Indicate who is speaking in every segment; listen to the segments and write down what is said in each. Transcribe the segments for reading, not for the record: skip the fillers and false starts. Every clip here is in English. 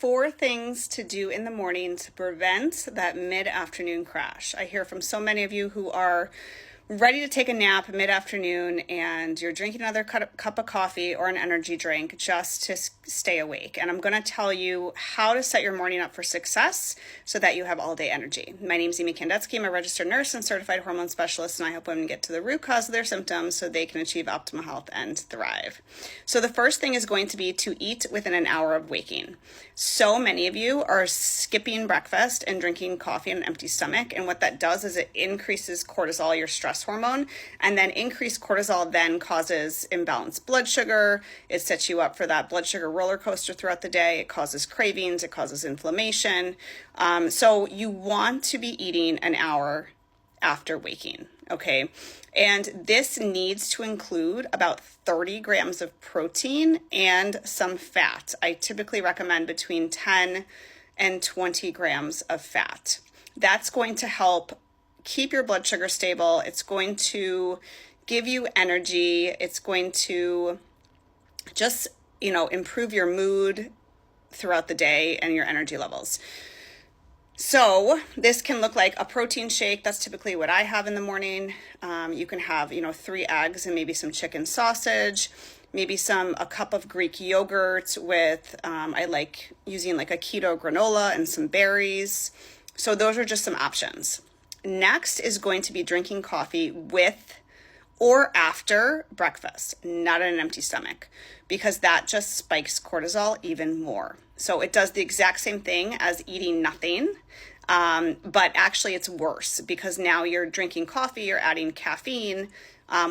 Speaker 1: 4 things to do in the morning to prevent that mid-afternoon crash. I hear from so many of you who are ready to take a nap mid-afternoon and you're drinking another cup of coffee or an energy drink just to stay awake. And I'm going to tell you how to set your morning up for success so that you have all day energy. My name is Amy Kandetsky. I'm a registered nurse and certified hormone specialist, and I help women get to the root cause of their symptoms so they can achieve optimal health and thrive. So the first thing is going to be to eat within an hour of waking. So many of you are skipping breakfast and drinking coffee on an empty stomach, and what that does is it increases cortisol, your stress hormone, and then increased cortisol then causes imbalanced blood sugar. It sets you up for that blood sugar roller coaster throughout the day. It causes cravings, it causes inflammation. So you want to be eating an hour after waking, okay? And this needs to include about 30 grams of protein and some fat. I typically recommend between 10 and 20 grams of fat. That's going to help keep your blood sugar stable. It's going to give you energy. It's going to just, improve your mood throughout the day and your energy levels. So this can look like a protein shake. That's typically what I have in the morning. You can have, 3 eggs and maybe some chicken sausage, maybe a cup of Greek yogurt with, I like using like a keto granola and some berries. So those are just some options. Next is going to be drinking coffee with or after breakfast, not on an empty stomach, because that just spikes cortisol even more. So it does the exact same thing as eating nothing, but actually it's worse because now you're drinking coffee, you're adding caffeine,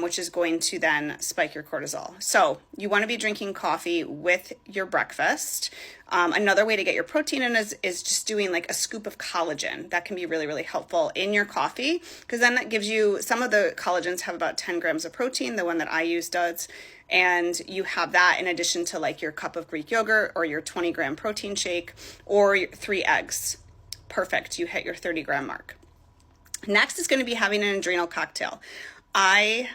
Speaker 1: which is going to then spike your cortisol. So you want to be drinking coffee with your breakfast. Another way to get your protein in is just doing like a scoop of collagen. That can be really, really helpful in your coffee because then that gives you, some of the collagens have about 10 grams of protein. The one that I use does. And you have that in addition to like your cup of Greek yogurt or your 20-gram protein shake or your 3 eggs. Perfect. You hit your 30-gram mark. Next is going to be having an adrenal cocktail. I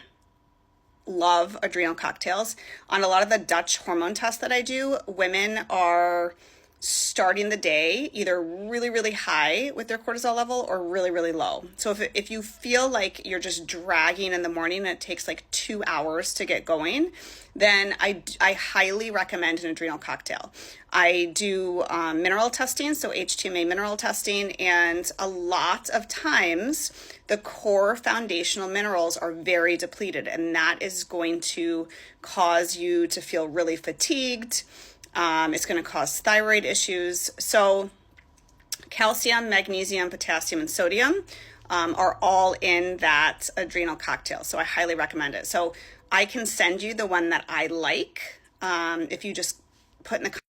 Speaker 1: love adrenal cocktails. On a lot of the Dutch hormone tests that I do, women are starting the day either really, really high with their cortisol level or really, really low. So if you feel like you're just dragging in the morning and it takes like 2 hours to get going, then I highly recommend an adrenal cocktail. I do mineral testing, so HTMA mineral testing, and a lot of times the core foundational minerals are very depleted, and that is going to cause you to feel really fatigued. It's going to cause thyroid issues. So calcium, magnesium, potassium, and sodium are all in that adrenal cocktail. So I highly recommend it. So I can send you the one that I like. If you just put in the